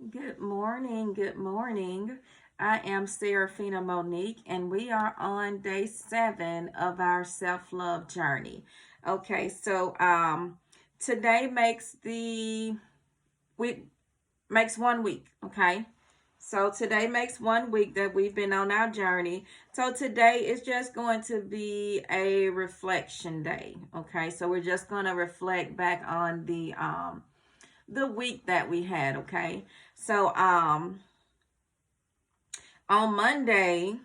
Good morning. Good morning. I am Serafina Monique, and we are on day 7 of our self love journey. Okay, today makes the week makes 1 week. Okay, so today makes 1 week that we've been on our journey. So today is just going to be a reflection day. Okay, so we're just going to reflect back on the week that we had. Okay, so on Monday,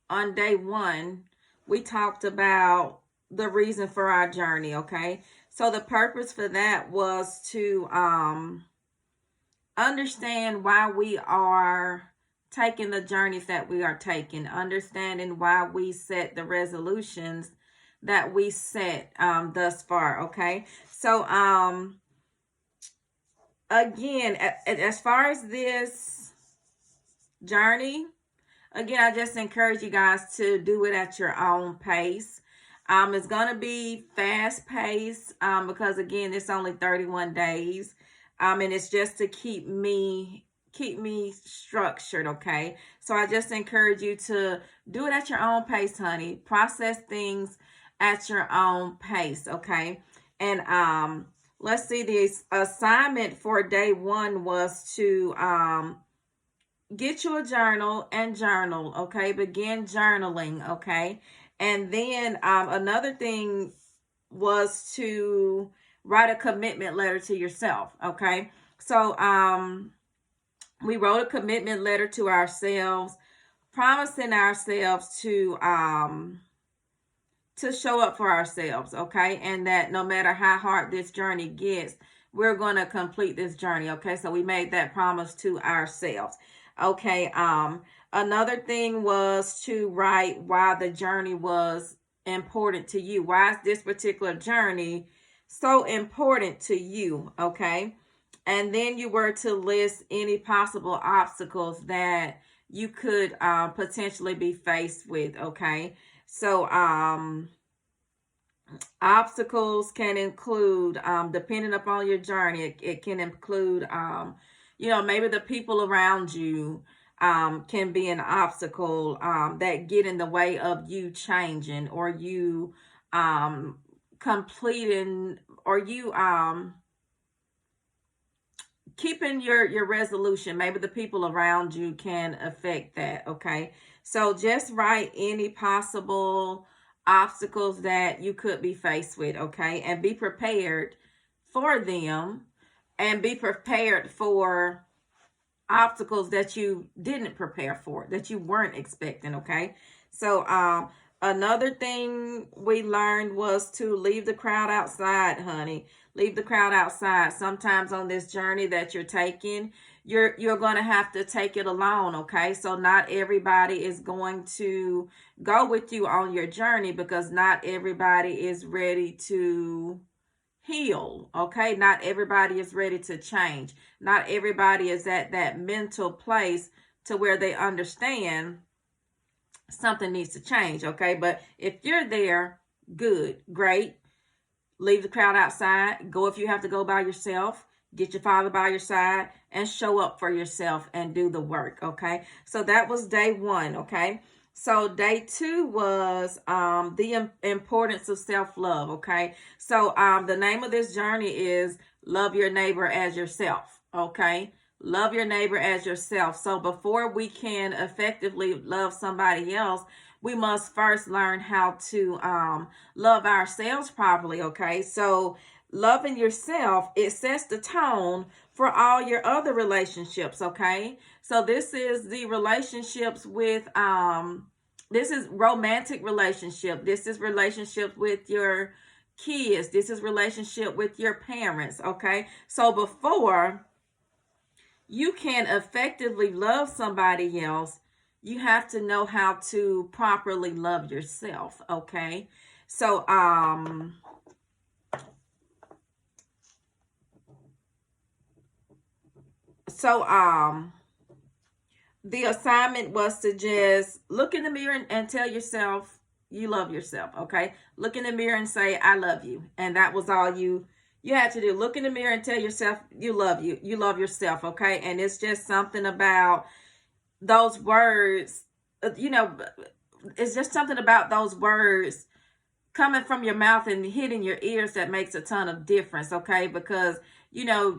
on day 1, we talked about the reason for our journey. Okay, so the purpose for that was to understand why we are taking the journeys that we are taking, understanding why we set the resolutions that we set thus far. Okay, so again, as far as this journey, again, I just encourage you guys to do it at your own pace. It's gonna be fast paced because again, it's only 31 days, and it's just to keep me structured. Okay, so I just encourage you to do it at your own pace, honey. Process things at your own pace. Okay, and let's see. The assignment for day 1 was to get you a journal and journal. Okay, begin journaling. Okay, and then another thing was to write a commitment letter to yourself. Okay, so we wrote a commitment letter to ourselves, promising ourselves to show up for ourselves. Okay, and that no matter how hard this journey gets, we're going to complete this journey. Okay, so we made that promise to ourselves. Okay, another thing was to write why the journey was important to you. Why is this particular journey so important to you? Okay, and then you were to list any possible obstacles that you could potentially be faced with. Okay, so obstacles can include, depending upon your journey, it can include, maybe the people around you can be an obstacle that get in the way of you changing, or you completing, or you keeping your resolution. Maybe the people around you can affect that. Okay, so just write any possible obstacles that you could be faced with. Okay, and be prepared for them, and be prepared for obstacles that you didn't prepare for, that you weren't expecting. Okay, so another thing we learned was to leave the crowd outside, honey. Leave the crowd outside. Sometimes on this journey that you're taking, you're going to have to take it alone. Okay, so not everybody is going to go with you on your journey, because not everybody is ready to heal. Okay, not everybody is ready to change. Not everybody is at that mental place to where they understand something needs to change. Okay, but if you're there, good, great. Leave the crowd outside. Go if you have to go by yourself. Get your father by your side and show up for yourself and do the work. Okay, so that was day 1. Okay, so day 2 was the importance of self-love. Okay, so the name of this journey is love your neighbor as yourself. Okay, love your neighbor as yourself. So before we can effectively love somebody else, we must first learn how to love ourselves properly. Okay, so loving yourself, it sets the tone for all your other relationships. Okay, so this is the relationships with this is romantic relationship, this is relationship with your kids, this is relationship with your parents. Okay, so before you can effectively love somebody else, you have to know how to properly love yourself. Okay, so so the assignment was to just look in the mirror and tell yourself you love yourself. Okay, look in the mirror and say I love you, and that was all you have to do. Look in the mirror and tell yourself you love you. You love yourself, okay? And it's just something about those words, you know, it's just something about those words coming from your mouth and hitting your ears that makes a ton of difference, okay? Because, you know,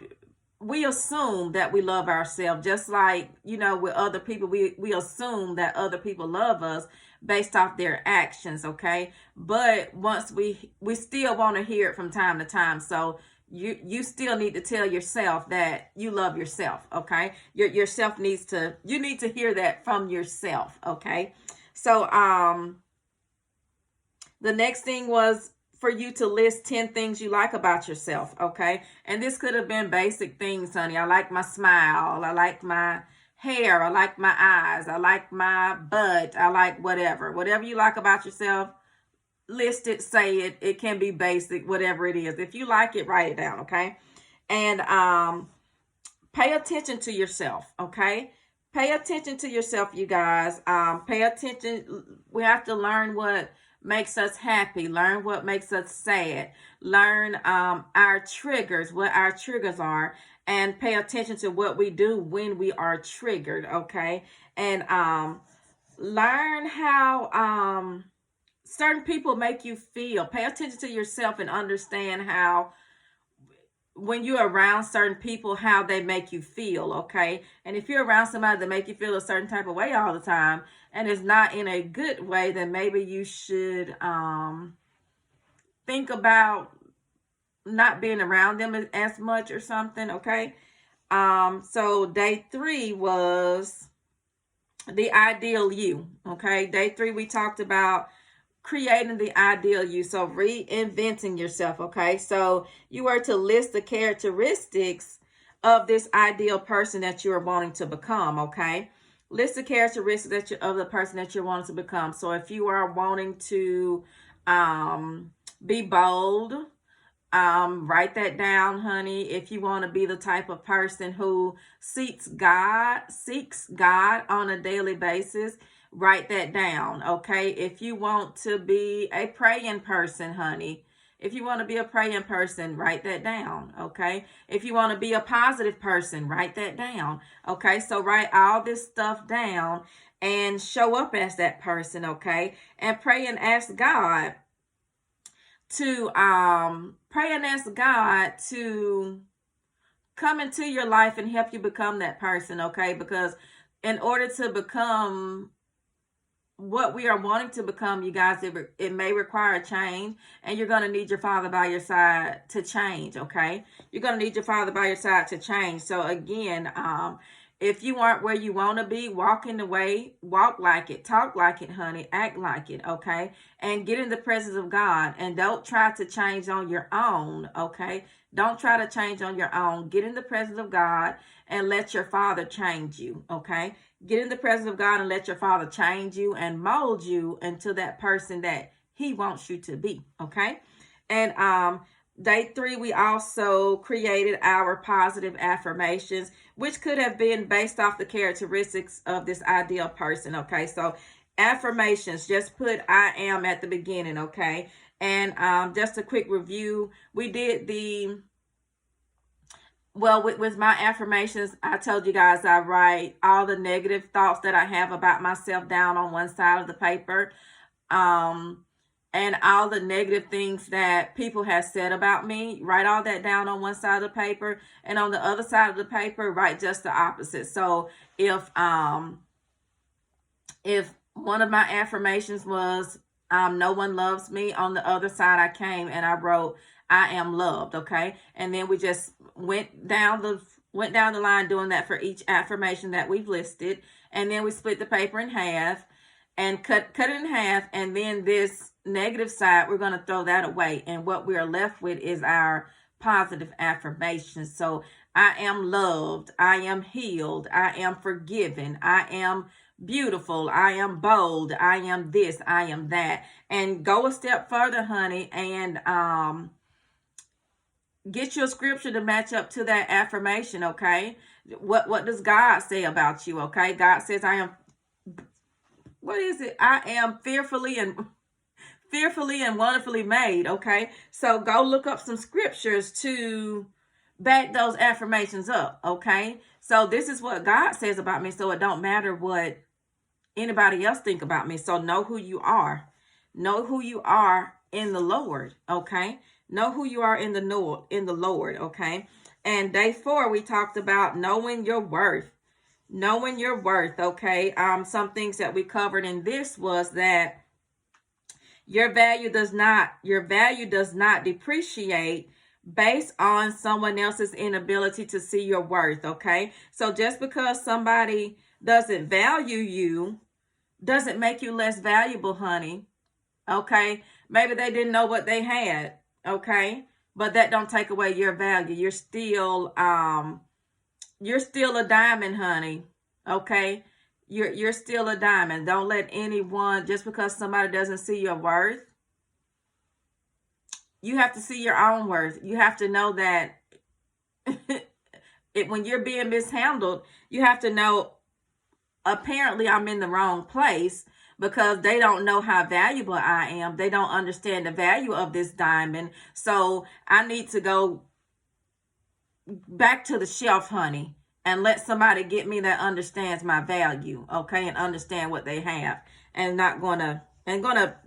we assume that we love ourselves, just like, you know, with other people, we assume that other people love us based off their actions, okay? But once we still want to hear it from time to time. So you still need to tell yourself that you love yourself, okay? Yourself needs to, you need to hear that from yourself, okay? So the next thing was for you to list 10 things you like about yourself, okay? And this could have been basic things, honey. I like my smile. I like my hair. I like my eyes. I like my butt. I like whatever. Whatever you like about yourself, list it, say it. It can be basic, whatever it is. If you like it, write it down, okay? And pay attention to yourself, okay? Pay attention to yourself, you guys. Pay attention. We have to learn what makes us happy, learn what makes us sad, learn our triggers, what our triggers are, and pay attention to what we do when we are triggered, okay? And learn how certain people make you feel. Pay attention to yourself and understand how when you're around certain people, how they make you feel, okay? And if you're around somebody that make you feel a certain type of way all the time, and it's not in a good way, then maybe you should think about not being around them as much or something, okay? So day 3 was the ideal you, okay? Day 3, we talked about creating the ideal you, so reinventing yourself, okay? So you were to list the characteristics of this ideal person that you are wanting to become, okay? List the characteristics of the person that you're wanting to become. So if you are wanting to be bold, write that down, honey. If you want to be the type of person who seeks God on a daily basis, write that down, okay? If you want to be a praying person, honey, if you want to be a praying person, write that down, okay? If you want to be a positive person, write that down, okay? So write all this stuff down and show up as that person, okay? And pray and ask God to come into your life and help you become that person, okay? Because in order to become what we are wanting to become, you guys, it may require a change, and you're going to need your Father by your side to change, okay? You're going to need your Father by your side to change. So again, if you aren't where you want to be, walk in the way, walk like it, talk like it, honey, act like it, okay? And get in the presence of God, and don't try to change on your own, okay? Don't try to change on your own. Get in the presence of God and let your Father change you, okay? Get in the presence of God and let your Father change you and mold you into that person that He wants you to be, okay? And day 3, we also created our positive affirmations, which could have been based off the characteristics of this ideal person, okay? So affirmations, just put I am at the beginning, okay? And just a quick review, we did with my affirmations, I told you guys I write all the negative thoughts that I have about myself down on one side of the paper. And all the negative things that people have said about me, write all that down on one side of the paper. And on the other side of the paper, write just the opposite. So if one of my affirmations was no one loves me, on the other side I came and I wrote I am loved, okay? And then we just went down the line doing that for each affirmation that we've listed. And then we split the paper in half and cut it in half. And then this negative side, we're going to throw that away. And what we are left with is our positive affirmations. So I am loved. I am healed. I am forgiven. I am beautiful. I am bold. I am this. I am that. And go a step further, honey, and get your scripture to match up to that affirmation, okay? What does God say about you, okay? God says I am, what is it? I am fearfully and fearfully and wonderfully made, okay? So go look up some scriptures to back those affirmations up, okay? So this is what God says about me, so it don't matter what anybody else think about me. So know who you are. Know who you are in the Lord, okay? Know who you are in the Lord, okay? And day 4, we talked about knowing your worth. Knowing your worth, okay? Some things that we covered in this was that your value does not depreciate based on someone else's inability to see your worth, okay? So just because somebody doesn't value you doesn't make you less valuable, honey. Okay? Maybe they didn't know what they had, okay? But that don't take away your value. You're still a diamond, honey. Okay? You're still a diamond. Don't let anyone, just because somebody doesn't see your worth, you have to see your own worth. You have to know that when you're being mishandled, you have to know, apparently I'm in the wrong place, because they don't know how valuable I am. They don't understand the value of this diamond. So I need to go back to the shelf, honey, and let somebody get me that understands my value, okay, and understand what they have, and gonna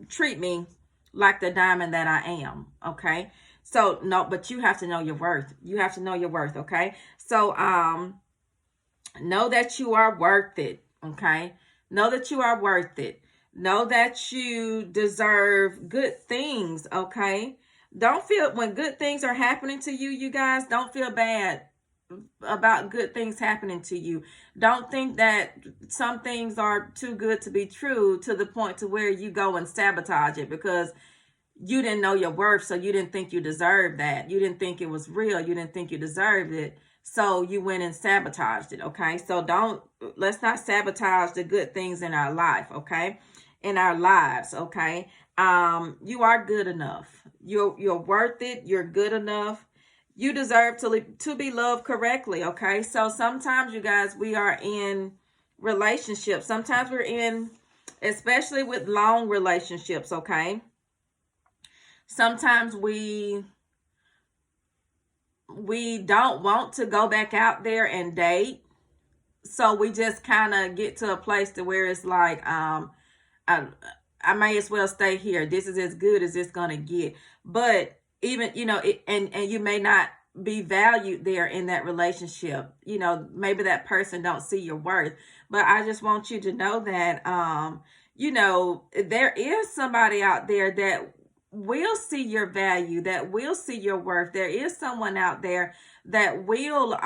treat me like the diamond that I am, okay? So no, but you have to know your worth. You have to know your worth, okay? So know that you are worth it, okay? Know that you are worth it. Know that you deserve good things, okay? Don't feel, when good things are happening to you, you guys, don't feel bad about good things happening to you. Don't think that some things are too good to be true to the point to where you go and sabotage it because you didn't know your worth, so you didn't think you deserved that. You didn't think it was real. You didn't think you deserved it. So you went and sabotaged it, okay? So let's not sabotage the good things in our life, okay? In our lives, okay? You are good enough. You're worth it. You're good enough. You deserve to be loved correctly, okay? So sometimes, you guys, we are in relationships. Sometimes we're in, especially with long relationships, okay? Sometimes we don't want to go back out there and date. So we just kind of get to a place to where it's like, I may as well stay here. This is as good as it's going to get. But even, and you may not be valued there in that relationship. Maybe that person don't see your worth. But I just want you to know that, there is somebody out there that will see your value, that will see your worth. There is someone out there that will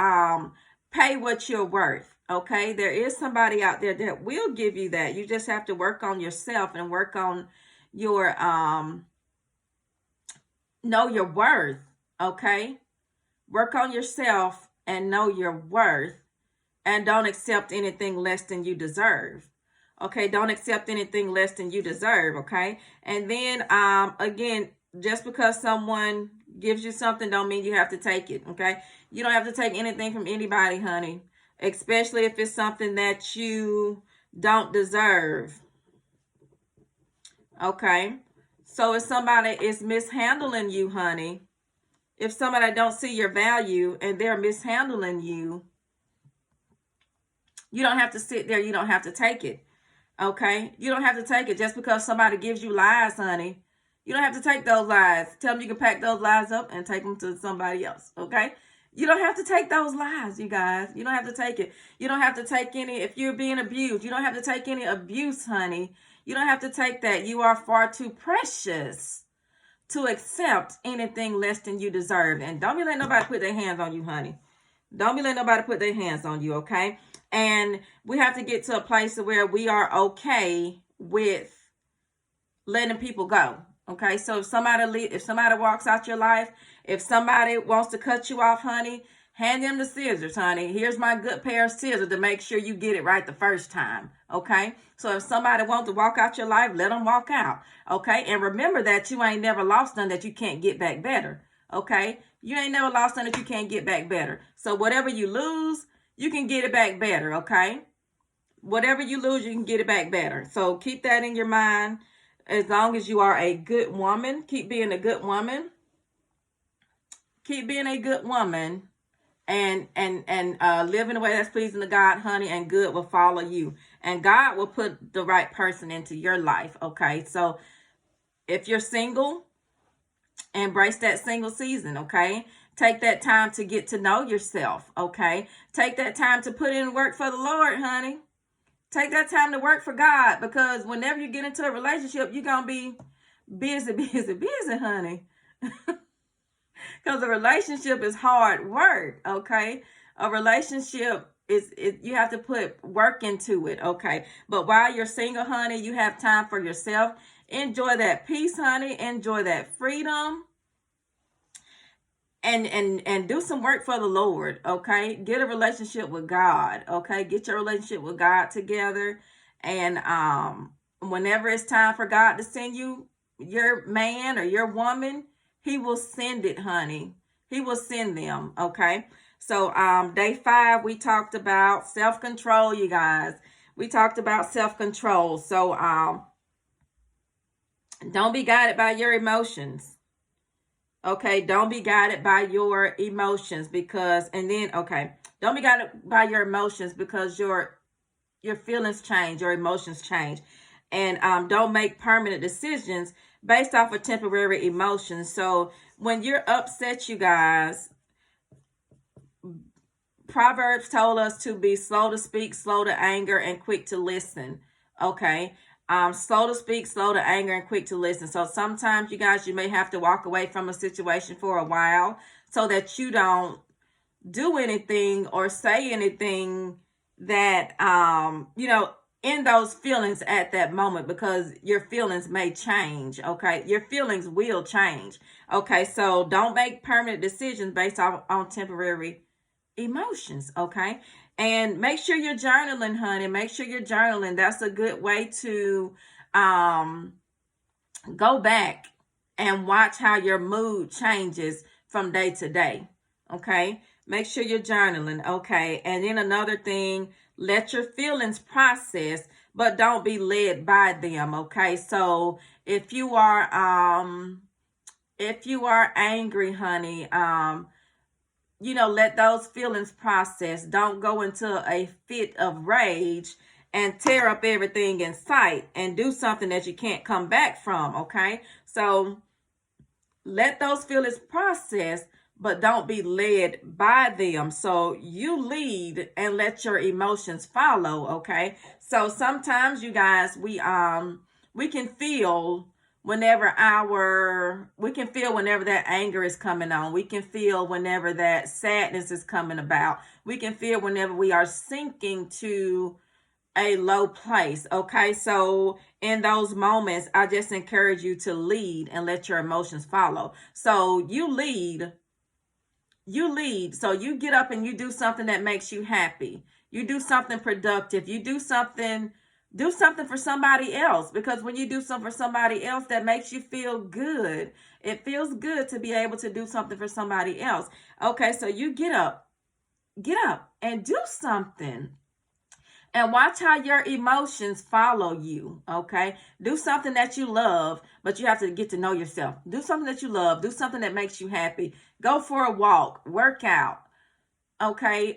pay what you're worth. Okay, there is somebody out there that will give you that. You just have to work on yourself and work on your know your worth. Okay, work on yourself and know your worth, and don't accept anything less than you deserve. Okay, don't accept anything less than you deserve, okay? And then, again, just because someone gives you something don't mean you have to take it, okay? You don't have to take anything from anybody, honey, especially if it's something that you don't deserve, okay? So if somebody is mishandling you, honey, if somebody don't see your value and they're mishandling you, you don't have to sit there. You don't have to take it. Okay? You don't have to take it just because somebody gives you lies, honey. You don't have to take those lies. Tell them you can pack those lies up and take them to somebody else. Okay? You don't have to take those lies, you guys. You don't have to take it. You don't have to take any, if you're being abused, you don't have to take any abuse, honey. You don't have to take that. You are far too precious to accept anything less than you deserve. And don't be letting nobody put their hands on you, honey. Don't be letting nobody put their hands on you, okay? And we have to get to a place where we are okay with letting people go, okay? So if somebody walks out your life, if somebody wants to cut you off, honey, hand them the scissors, honey. Here's my good pair of scissors to make sure you get it right the first time, okay? So if somebody wants to walk out your life, let them walk out, okay? And remember that you ain't never lost none that you can't get back better, okay? You ain't never lost none that you can't get back better. So whatever you lose, you can get it back better, okay? Whatever you lose, you can get it back better. So keep that in your mind. As long as you are a good woman, keep being a good woman. Keep being a good woman, and live in a way that's pleasing to God, honey, and good will follow you. And God will put the right person into your life, okay? So if you're single, embrace that single season, okay? Take that time to get to know yourself, okay? Take that time to put in work for the Lord, honey. Take that time to work for God, because whenever you get into a relationship, you're going to be busy, busy, busy, honey. Because a relationship is hard work, okay? A relationship is you have to put work into it, okay? But while you're single, honey, you have time for yourself. Enjoy that peace, honey. Enjoy that freedom. And do some work for the Lord, okay? Get a relationship with God, okay? Get your relationship with God together. And whenever it's time for God to send you your man or your woman, he will send it, honey. He will send them, okay? So day 5, we talked about self-control, you guys. We talked about self-control. So don't be guided by your emotions. Okay, don't be guided by your emotions, because don't be guided by your emotions, because your feelings change, your emotions change. And don't make permanent decisions based off of temporary emotions. So when you're upset, you guys, Proverbs told us to be slow to speak, slow to anger, and quick to listen. Okay. Slow to speak, slow to anger, and quick to listen. So sometimes, you guys, you may have to walk away from a situation for a while so that you don't do anything or say anything that in those feelings at that moment, because your feelings may change. Okay, your feelings will change. Okay, so don't make permanent decisions based on temporary emotions. Okay, and make sure you're journaling, honey. Make sure you're journaling. That's a good way to go back and watch how your mood changes from day to day. Okay, make sure you're journaling. Okay, and then another thing, let your feelings process, but don't be led by them. Okay, so if you are angry, honey, let those feelings process. Don't go into a fit of rage and tear up everything in sight and do something that you can't come back from, okay? So let those feelings process, but don't be led by them. So you lead and let your emotions follow, okay? So sometimes, you guys, we can feel whenever that anger is coming on. We can feel whenever that sadness is coming about. We can feel whenever we are sinking to a low place. Okay, so in those moments, I just encourage you to lead and let your emotions follow. So you lead. So you get up and you do something that makes you happy. You do something productive. You do something for somebody else, because when you do something for somebody else, that makes you feel good. It feels good to be able to do something for somebody else. Okay, so you get up and do something. And watch how your emotions follow you, okay? Do something that you love, but you have to get to know yourself. Do something that you love. Do something that makes you happy. Go for a walk. Work out, okay?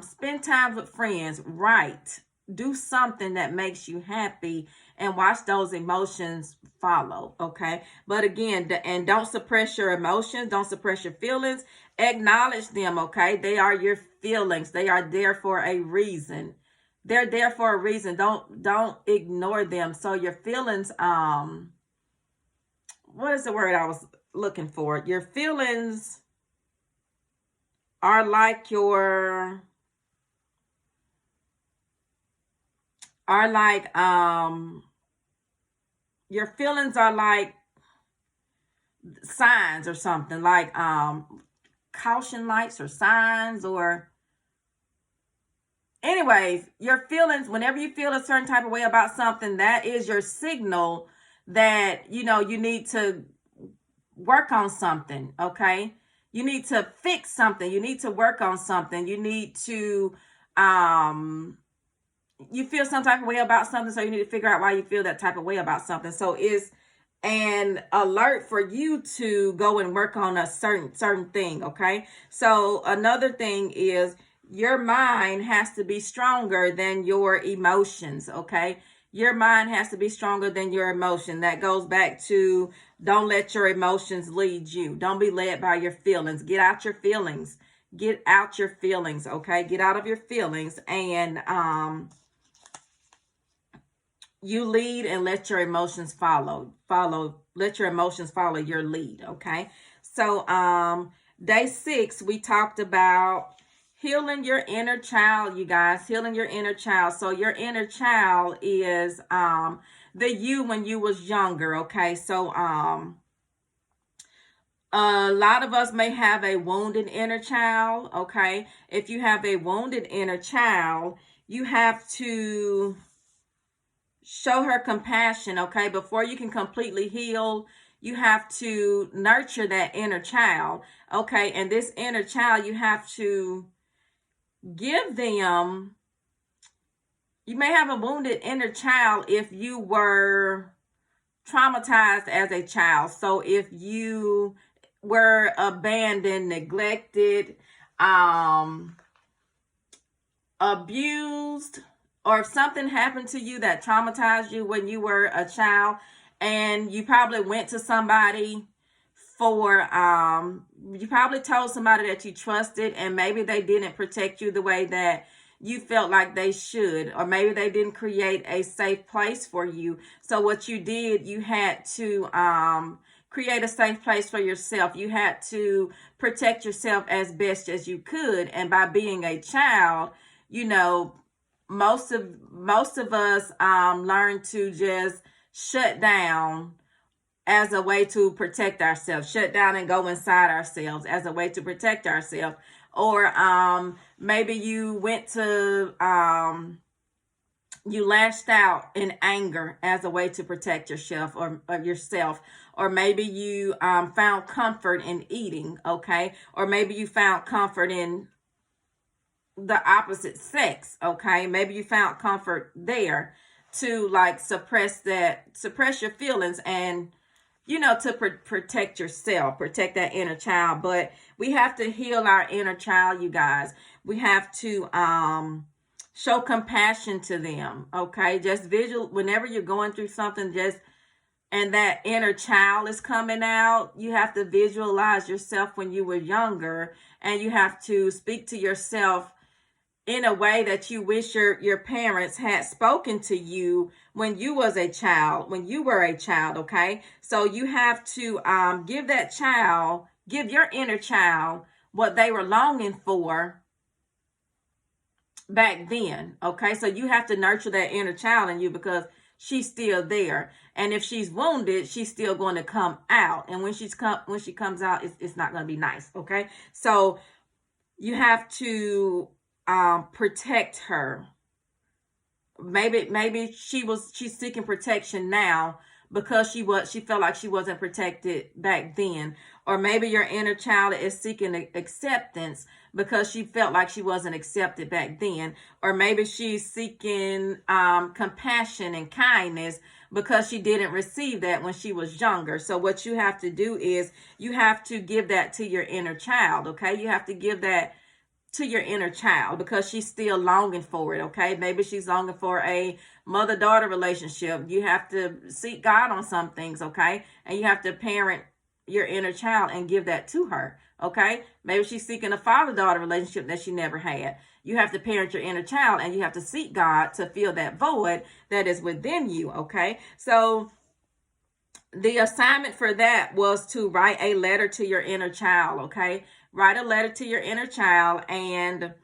Spend time with friends. Write. Do something that makes you happy, and watch those emotions follow, okay? But again, and don't suppress your emotions. Don't suppress your feelings. Acknowledge them, okay? They are your feelings. They are there for a reason. They're there for a reason. Don't ignore them. So your feelings, what is the word I was looking for? Your feelings are like your your feelings are like signs or something, like caution lights or signs, or anyways, your feelings, whenever you feel a certain type of way about something, that is your signal that you need to work on something. Okay, you need to fix something. You need to work on something. You need to you feel some type of way about something, so you need to figure out why you feel that type of way about something. So it's an alert for you to go and work on a certain thing, okay? So another thing is your mind has to be stronger than your emotions, okay? Your mind has to be stronger than your emotion. That goes back to don't let your emotions lead you. Don't be led by your feelings. Get out your feelings. Get out your feelings, okay? Get out of your feelings, and you lead and let your emotions let your emotions follow your lead, okay? So day 6, we talked about healing your inner child, you guys. Healing your inner child. So your inner child is the you when you was younger, okay? So a lot of us may have a wounded inner child, okay? If you have a wounded inner child, you have to show her compassion, okay? Before you can completely heal, you have to nurture that inner child, okay? And this inner child, you have to give them, you may have a wounded inner child if you were traumatized as a child. So if you were abandoned, neglected, abused, or if something happened to you that traumatized you when you were a child, and you probably went to somebody for you probably told somebody that you trusted, and maybe they didn't protect you the way that you felt like they should, or maybe they didn't create a safe place for you. So what you did, you had to create a safe place for yourself. You had to protect yourself as best as you could. And by being a child, you know, most of us learn to just shut down as a way to protect ourselves. Shut down and go inside ourselves as a way to protect ourselves. Or maybe you went to you lashed out in anger as a way to protect yourself, or yourself. Or maybe you found comfort in eating, okay? Or maybe you found comfort in the opposite sex, okay? Maybe you found comfort there to like suppress your feelings, and you know, to protect yourself, protect that inner child. But we have to heal our inner child, you guys. We have to show compassion to them, okay? Just visual, whenever you're going through something, just and that inner child is coming out, you have to visualize yourself when you were younger, and you have to speak to yourself in a way that you wish your parents had spoken to you when you was a child, when you were a child, okay? So you have to give your inner child what they were longing for back then, okay? So you have to nurture that inner child in you, because she's still there. And if she's wounded, she's still going to come out. And when she comes out, it's not going to be nice, okay? So you have to protect her. Maybe she's seeking protection now because she felt like she wasn't protected back then. Or maybe your inner child is seeking acceptance because she felt like she wasn't accepted back then. Or maybe she's seeking compassion and kindness because she didn't receive that when she was younger. So what you have to do is you have to give that to your inner child, okay? You have to give that to your inner child because she's still longing for it, okay? Maybe she's longing for a mother-daughter relationship. You have to seek God on some things, okay? And you have to parent your inner child and give that to her, okay? Maybe she's seeking a father-daughter relationship that she never had. You have to parent your inner child, and you have to seek God to fill that void that is within you, okay? So the assignment for that was to write a letter to your inner child, okay? Write a letter to your inner child, and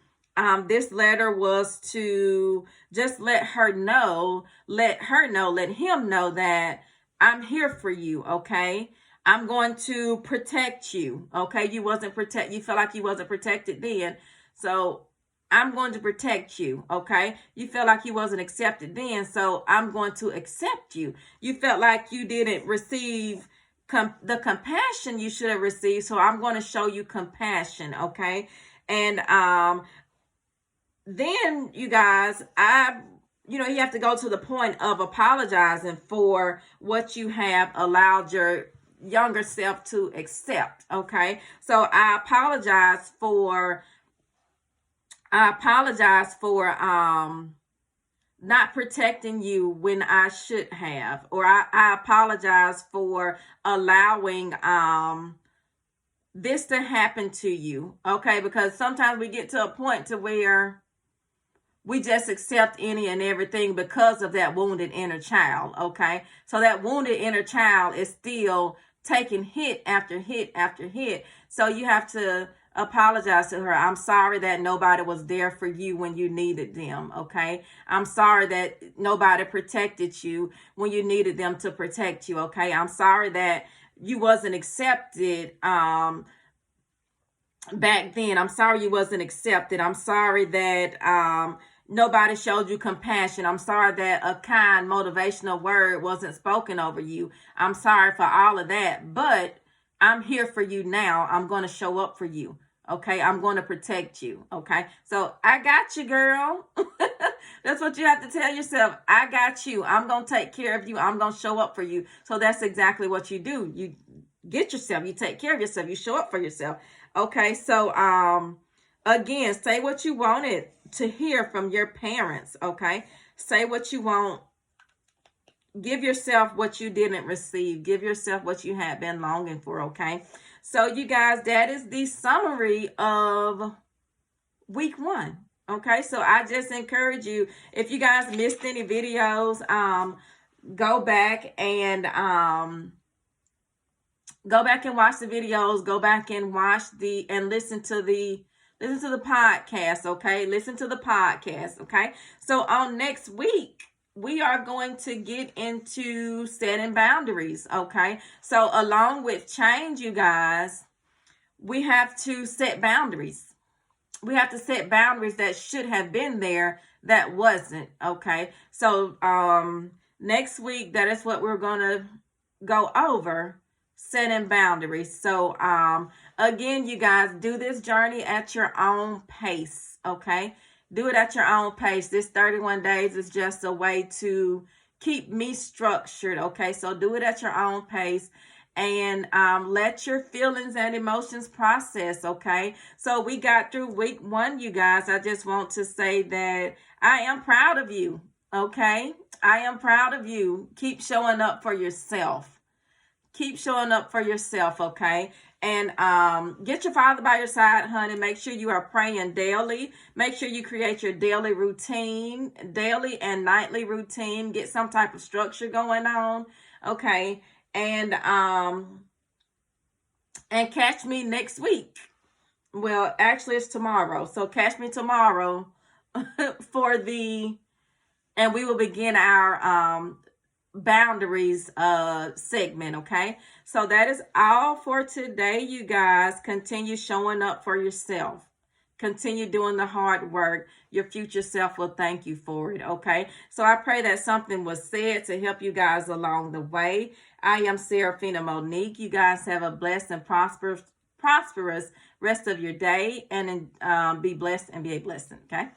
this letter was to just let him know that I'm here for you, okay? I'm going to protect you, okay? You felt like you wasn't protected then, so I'm going to protect you, okay? You felt like you wasn't accepted then, so I'm going to accept you. You felt like you didn't receive the compassion you should have received, so I'm going to show you compassion, okay? And then, you guys, I you have to go to the point of apologizing for what you have allowed your younger self to accept. Okay. So I apologize for not protecting you when I should have, or I apologize for allowing this to happen to you. Okay, because sometimes we get to a point to where we just accept any and everything because of that wounded inner child. Okay, so that wounded inner child is still taking hit after hit after hit. So you have to apologize to her. I'm sorry that nobody was there for you when you needed them. Okay, I'm sorry that nobody protected you when you needed them to protect you. Okay, I'm sorry that you wasn't accepted back then. I'm sorry you wasn't accepted. I'm sorry that nobody showed you compassion. I'm sorry that a kind motivational word wasn't spoken over you. I'm sorry for all of that, but I'm here for you now. I'm going to show up for you. Okay, I'm going to protect you. Okay, so I got you, girl. That's what you have to tell yourself. I got you. I'm going to take care of you. I'm going to show up for you. So that's exactly what you do. You get yourself, you take care of yourself, you show up for yourself. Okay, so again, say what you wanted to hear from your parents. Okay, say what you want. Give yourself what you didn't receive. Give yourself what you had been longing for. Okay, so you guys, that is the summary of week 1. Okay, so I just encourage you, if you guys missed any videos, go back and watch the videos. Go back and watch and listen to the podcast. Okay, listen to the podcast. Okay, so on next week we are going to get into setting boundaries. Okay, so along with change, you guys, we have to set boundaries. We have to set boundaries that should have been there that wasn't. Okay, so next week, that is what we're gonna go over, setting boundaries. So again, you guys, do this journey at your own pace. Okay, do it at your own pace. This 31 days is just a way to keep me structured. Okay, so do it at your own pace and let your feelings and emotions process. Okay, so we got through week 1, you guys. I just want to say that I am proud of you. Okay, I am proud of you. Keep showing up for yourself. Keep showing up for yourself. Okay, and get your Father by your side, honey. Make sure you are praying daily. Make sure you create your daily routine, daily and nightly routine. Get some type of structure going on. Okay, and catch me next week. Well, actually, it's tomorrow. So catch me tomorrow and we will begin our boundaries segment. Okay, so that is all for today, you guys. Continue showing up for yourself. Continue doing the hard work. Your future self will thank you for it. Okay, so I pray that something was said to help you guys along the way. I am Seraphina Monique. You guys have a blessed and prosperous rest of your day, and be blessed and be a blessing. Okay.